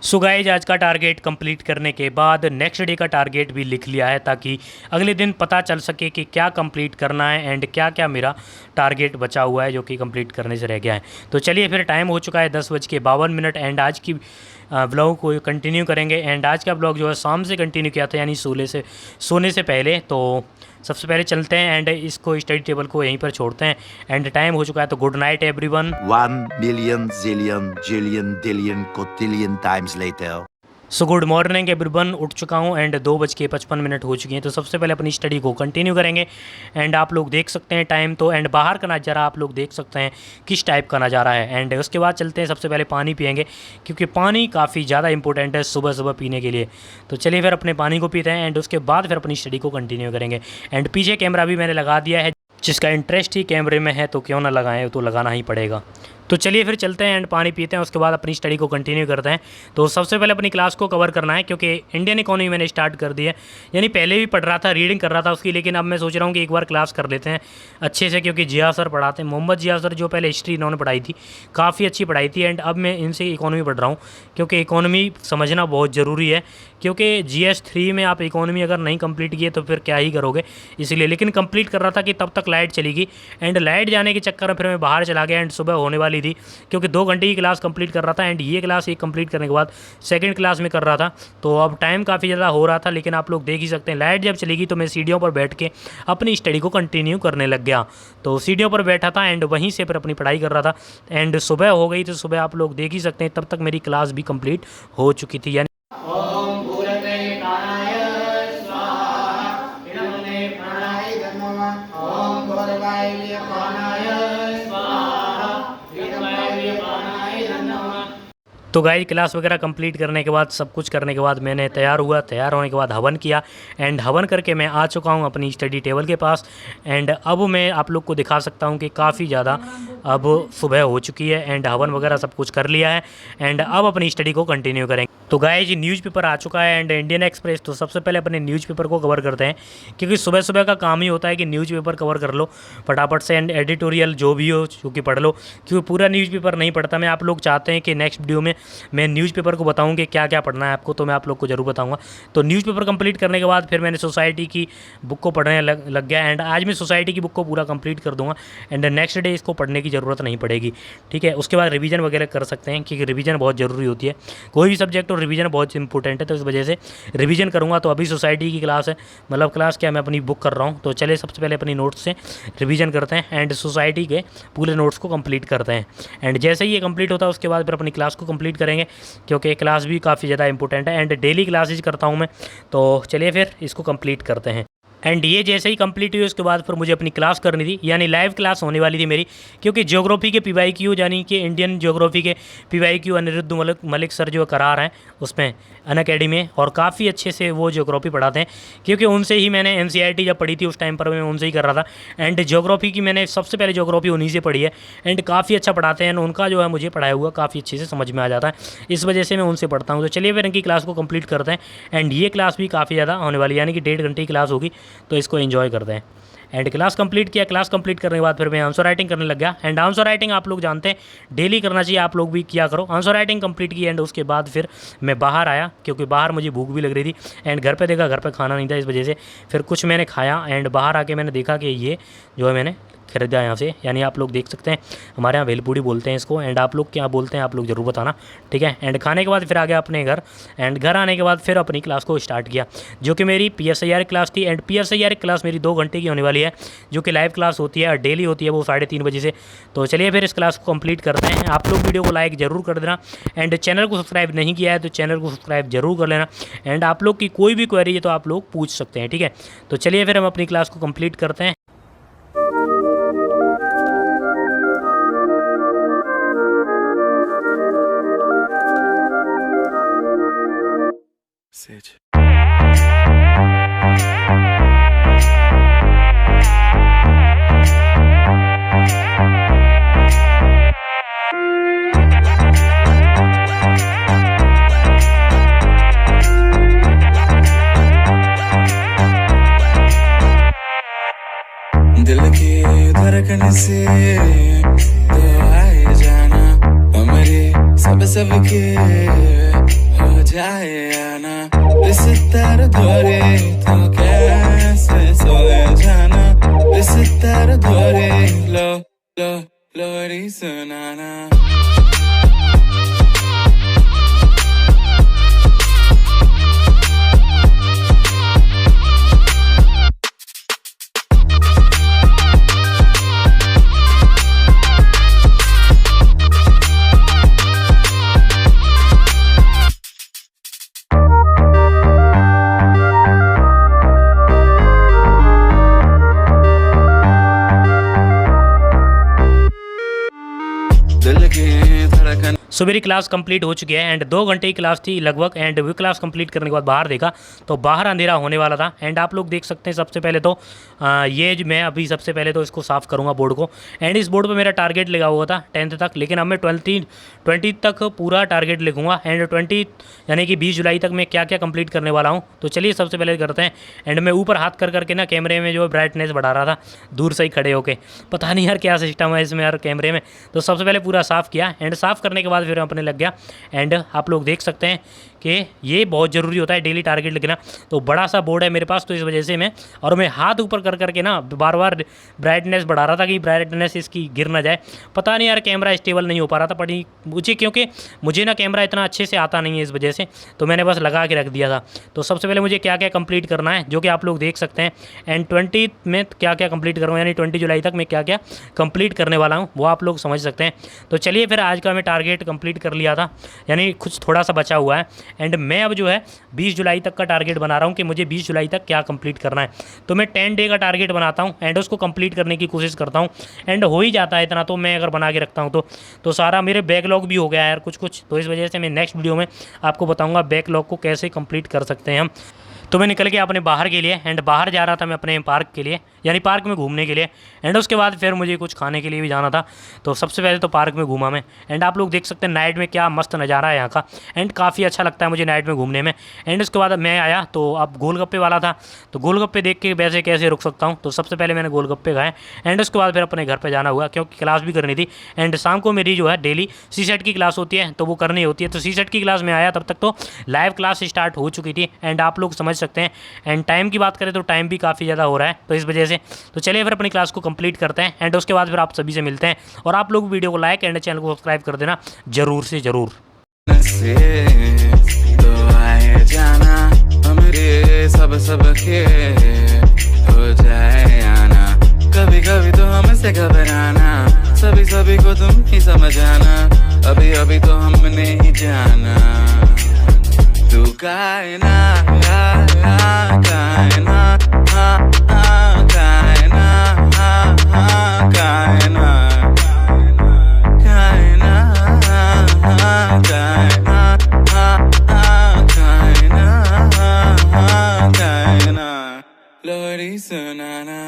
So guys आज का target complete करने के बाद नेक्स्ट डे का टारगेट भी लिख लिया है ताकि अगले दिन पता चल सके कि क्या कंप्लीट करना है एंड क्या क्या मेरा टारगेट बचा हुआ है जो कि कंप्लीट करने से रह गया है। तो चलिए फिर टाइम हो चुका है 10:52 एंड आज की ब्लॉग को कंटिन्यू करेंगे। एंड आज का ब्लॉग जो है शाम से कंटिन्यू किया था, यानी सोने से पहले। तो सबसे पहले चलते हैं एंड इसको स्टडी टेबल को यहीं पर छोड़ते हैं एंड टाइम हो चुका है। तो good night everyone. 1 million zillion jillion dillion cotillion times later. So good morning everyone. उठ चुका हूँ एंड 2:55 हो चुकी हैं। तो सबसे पहले अपनी स्टडी को कंटिन्यू करेंगे एंड आप लोग देख सकते हैं टाइम तो एंड बाहर का नज़ारा आप लोग देख सकते हैं किस टाइप का नज़ारा है। एंड उसके बाद चलते हैं, सबसे पहले पानी पियेंगे क्योंकि पानी काफ़ी ज़्यादा इंपॉर्टेंट है सुबह सुबह पीने के लिए। तो चलिए फिर अपने पानी को पीते हैं एंड उसके बाद फिर अपनी स्टडी को कंटिन्यू करेंगे। एंड पीछे कैमरा भी मैंने लगा दिया है, जिसका इंटरेस्ट ही कैमरे में है तो क्यों ना लगाएं, तो लगाना ही पड़ेगा। तो चलिए फिर चलते हैं एंड पानी पीते हैं, उसके बाद अपनी स्टडी को कंटिन्यू करते हैं। तो सबसे पहले अपनी क्लास को कवर करना है क्योंकि इंडियन इकोनॉमी मैंने स्टार्ट कर दी है, यानी पहले भी पढ़ रहा था, रीडिंग कर रहा था उसकी, लेकिन अब मैं सोच रहा हूँ कि एक बार क्लास कर लेते हैं अच्छे से क्योंकि जिया सर पढ़ाते हैं। मोहम्मद जिया सर जो पहले हिस्ट्री इन्होंने पढ़ाई थी काफ़ी अच्छी पढ़ाई थी एंड अब मैं इनसे इकोनॉमी पढ़ रहा हूँ क्योंकि इकोनॉमी समझना बहुत ज़रूरी है। क्योंकि GS 3 में आप इकोनॉमी अगर नहीं कंप्लीट किए तो फिर क्या ही करोगे, इसलिए। लेकिन कंप्लीट कर रहा था कि तब तक लाइट चली गई एंड लाइट जाने के चक्कर में फिर मैं बाहर चला गया एंड सुबह होने वाली थी क्योंकि 2 घंटे की क्लास कंप्लीट कर रहा था एंड ये क्लास एक कंप्लीट करने के बाद सेकंड क्लास में कर रहा था। तो अब टाइम काफ़ी ज़्यादा हो रहा था, लेकिन आप लोग देख ही सकते हैं लाइट जब चलेगी तो मैं सीढ़ियों पर बैठ के अपनी स्टडी को कंटिन्यू करने लग गया। तो सीढ़ियों पर बैठा था एंड वहीं से फिर अपनी पढ़ाई कर रहा था एंड सुबह हो गई। तो सुबह आप लोग देख ही सकते हैं तब तक मेरी क्लास भी कंप्लीट हो चुकी थी। यानी तो गाइस क्लास वगैरह कंप्लीट करने के बाद, सब कुछ करने के बाद मैंने तैयार होने के बाद हवन किया एंड हवन करके मैं आ चुका हूँ अपनी स्टडी टेबल के पास। एंड अब मैं आप लोग को दिखा सकता हूँ कि काफ़ी ज़्यादा अब सुबह हो चुकी है एंड हवन वगैरह सब कुछ कर लिया है एंड अब अपनी स्टडी को कंटिन्यू करेंगे। तो गाइस न्यूज़पेपर आ चुका है एंड इंडियन एक्सप्रेस। तो सबसे पहले अपने न्यूज़पेपर को कवर करते हैं क्योंकि सुबह सुबह का काम ही होता है कि न्यूज़पेपर कवर कर लो फटाफट से एंड एडिटोरियल जो भी हो क्योंकि पढ़ लो, क्योंकि पूरा न्यूज़पेपर नहीं पढ़ता मैं। आप लोग चाहते हैं कि नेक्स्ट वीडियो में मैं न्यूज़पेपर को बताऊं कि क्या क्या पढ़ना है आपको, तो मैं आप लोग को ज़रूर बताऊंगा। तो न्यूज़पेपर कंप्लीट करने के बाद फिर मैंने सोसाइटी की बुक को पढ़ने लग गया एंड आज मैं सोसाइटी की बुक को पूरा कंप्लीट कर दूंगा एंड नेक्स्ट डे इसको पढ़ने की ज़रूरत नहीं पड़ेगी, ठीक है। उसके बाद रिवीजन वगैरह कर सकते हैं क्योंकि रिवीजन बहुत ज़रूरी होती है, कोई भी सब्जेक्ट और रिवीजन बहुत इंपॉर्टेंट है। तो इस वजह से रिवीजन करूँगा। तो अभी सोसाइटी की क्लास है, मतलब क्लास क्या, मैं अपनी बुक कर रहा हूँ। तो चलिए सबसे पहले अपनी नोट्स से रिवीजन करते हैं एंड सोसाइटी के पूरे नोट्स को कंप्लीट करते हैं एंड जैसे ही ये कंप्लीट होता है उसके बाद फिर अपनी क्लास को कंप्लीट करेंगे क्योंकि क्लास भी काफ़ी ज़्यादा इंपॉर्टेंट है एंड डेली क्लासेज करता हूँ मैं। तो चलिए फिर इसको कंप्लीट करते हैं एंड ये जैसे ही कंप्लीट हुई उसके बाद फिर मुझे अपनी क्लास करनी थी, यानी लाइव क्लास होने वाली थी मेरी क्योंकि ज्योग्राफी के PYQ यानी कि इंडियन ज्योग्राफी के PYQ अनिरुद्ध मलिक सर जो करा रहे हैं उसमें अनअकैडमी में, और काफ़ी अच्छे से वो ज्योग्राफी पढ़ाते हैं क्योंकि उनसे ही मैंने NCERT जब पढ़ी थी उस टाइम पर मैं उनसे ही कर रहा था एंड ज्योग्राफी की मैंने सबसे पहले ज्योग्राफी उन्हीं से पढ़ी है एंड काफ़ी अच्छा पढ़ाते हैं। उनका जो है मुझे पढ़ाया हुआ काफ़ी अच्छे से समझ में आ जाता है, इस वजह से मैं उनसे पढ़ता हूँ। तो चलिए फिर इनकी क्लास को कंप्लीट करते हैं एंड ये क्लास भी काफ़ी ज़्यादा होने वाली है, यानी कि 1.5 घंटे की क्लास होगी, तो इसको एंजॉय करते हैं। एंड क्लास कंप्लीट किया, क्लास कंप्लीट करने के बाद फिर मैं आंसर राइटिंग करने लग गया एंड आंसर राइटिंग आप लोग जानते हैं डेली करना चाहिए, आप लोग भी किया करो। आंसर राइटिंग कंप्लीट की एंड उसके बाद फिर मैं बाहर आया क्योंकि बाहर मुझे भूख भी लग रही थी एंड घर पे देखा घर पे खाना नहीं था, इस वजह से फिर कुछ मैंने खाया एंड बाहर आके मैंने देखा कि ये जो है मैंने खरीदा यहाँ से, यानी आप लोग देख सकते हैं हमारे यहाँ भेलपूड़ी बोलते हैं इसको एंड आप लोग क्या बोलते हैं आप लोग ज़रूर बताना, ठीक है। एंड खाने के बाद फिर आ गया अपने घर एंड घर आने के बाद फिर अपनी क्लास को स्टार्ट किया जो कि मेरी PSIR क्लास थी एंड PSIR क्लास मेरी 2 घंटे की होने वाली है जो कि लाइव क्लास होती है और डेली होती है वो 3:30 बजे से। तो चलिए फिर इस क्लास को कंप्लीट करते हैं। आप लोग वीडियो को लाइक ज़रूर कर देना एंड चैनल को सब्सक्राइब नहीं किया है तो चैनल को सब्सक्राइब जरूर कर लेना एंड आप लोग की कोई भी क्वेरी है तो आप लोग पूछ सकते हैं, ठीक है। तो चलिए फिर हम अपनी क्लास को कंप्लीट करते हैं। Sage. दिल की धड़कन से तो आए जाना हमारे सब के जाए आना बिस्तर धोरे तो कैसे सोए जाना बिस्तर धोरे लो लो लोरी सुनाना दिल की धड़कन। सो मेरी क्लास कंप्लीट हो चुकी है एंड 2 घंटे की क्लास थी लगभग। एंड वो क्लास कंप्लीट करने के बाद बाहर देखा तो बाहर अंधेरा होने वाला था। एंड आप लोग देख सकते हैं सबसे पहले तो ये मैं अभी सबसे पहले तो इसको साफ़ करूँगा बोर्ड को। एंड इस बोर्ड पे मेरा टारगेट लगा हुआ था 10th तक, लेकिन अब मैं 20 तक पूरा टारगेट लिखूँगा। एंड 20 यानी कि 20 जुलाई तक मैं क्या क्या कंप्लीट करने वाला हूँ। तो चलिए सबसे पहले करते हैं। एंड मैं ऊपर हाथ कर करके ना कैमरे में जो ब्राइटनेस बढ़ा रहा था दूर से ही खड़े होके, पता नहीं यार क्या सिस्टम है इसमें यार कैमरे में। तो सबसे पहले पूरा साफ़ किया एंड साफ़ करने के बाद फिर अपने लग गया। एंड आप लोग देख सकते हैं कि ये बहुत ज़रूरी होता है डेली टारगेट लिखना। तो बड़ा सा बोर्ड है मेरे पास, तो इस वजह से मैं हाथ ऊपर कर करके ना बार बार ब्राइटनेस बढ़ा रहा था कि ब्राइटनेस इसकी गिर ना जाए। पता नहीं यार कैमरा स्टेबल नहीं हो पा रहा था पड़ी मुझे, क्योंकि मुझे ना कैमरा इतना अच्छे से आता नहीं है इस वजह से, तो मैंने बस लगा के रख दिया था। तो सबसे पहले मुझे क्या क्या कंप्लीट करना है जो कि आप लोग देख सकते हैं। एंड 20 में क्या क्या कंप्लीट करूँगा, यानी 20 जुलाई तक मैं क्या क्या कंप्लीट करने वाला हूँ वो आप लोग समझ सकते हैं। तो चलिए फिर आज का मैं टारगेट कंप्लीट कर लिया था, यानी कुछ थोड़ा सा बचा हुआ है। एंड मैं अब जो है 20 जुलाई तक का टारगेट बना रहा हूँ कि मुझे 20 जुलाई तक क्या कंप्लीट करना है। तो मैं 10 डे का टारगेट बनाता हूँ एंड उसको कंप्लीट करने की कोशिश करता हूँ। एंड हो ही जाता है इतना, तो मैं अगर बना के रखता हूँ तो सारा मेरे बैकलॉग भी हो गया है यार कुछ। तो इस वजह से मैं नेक्स्ट वीडियो में आपको बताऊँगा बैकलॉग को कैसे कंप्लीट कर सकते हैं हम। तो मैं निकल गया अपने बाहर के लिए। एंड बाहर जा रहा था मैं अपने पार्क के लिए, यानी पार्क में घूमने के लिए। एंड उसके बाद फिर मुझे कुछ खाने के लिए भी जाना था। तो सबसे पहले तो पार्क में घूमा मैं। एंड आप लोग देख सकते हैं नाइट में क्या मस्त नज़ारा है यहाँ का। एंड काफ़ी अच्छा लगता है मुझे नाइट में घूमने में। एंड उसके बाद मैं आया तो अब गोलगप्पे वाला था, तो गोलगप्पे देख के वैसे कैसे रुक सकता हूँ। तो सबसे पहले मैंने गोलगप्पे खाए। एंड उसके बाद फिर अपने घर पर जाना हुआ क्योंकि क्लास भी करनी थी। एंड शाम को मेरी जो है डेली CSET की क्लास होती है तो वो करनी होती है। तो CSET की क्लास में आया तब तक तो लाइव क्लास स्टार्ट हो चुकी थी। एंड आप लोग समझ सकते हैं। एंड टाइम की बात करें तो टाइम भी काफ़ी ज़्यादा हो रहा है, तो इस वजह से तो चलिए फिर अपनी क्लास को कंप्लीट करते हैं। एंड उसके बाद फिर आप सभी से मिलते हैं। और आप लोग वीडियो को लाइक एंड चैनल को सब्सक्राइब कर देना ज़रूर से ज़रूर। तो आए जाना हमरे सब के हो जाए आना, कभी कभी तो हमसे घबराना, सभी को तुम ही समझाना, अभी तो हमने ही जाना। तू कायना कायना कायना कायना कायना कायना लोरी सुनाना।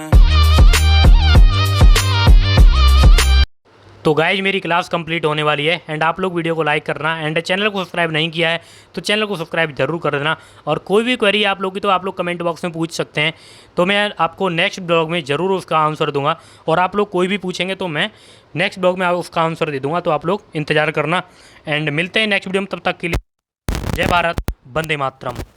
तो गाइज मेरी क्लास कंप्लीट होने वाली है। एंड आप लोग वीडियो को लाइक करना एंड चैनल को सब्सक्राइब नहीं किया है तो चैनल को सब्सक्राइब जरूर कर देना। और कोई भी क्वेरी आप लोग की तो आप लोग कमेंट बॉक्स में पूछ सकते हैं, तो मैं आपको नेक्स्ट ब्लॉग में ज़रूर उसका आंसर दूंगा। और आप लोग कोई भी पूछेंगे तो मैं नेक्स्ट ब्लॉग में उसका आंसर दे दूंगा, तो आप लोग इंतज़ार करना। एंड मिलते हैं नेक्स्ट वीडियो में, तब तक के लिए जय भारत, वंदे मातरम।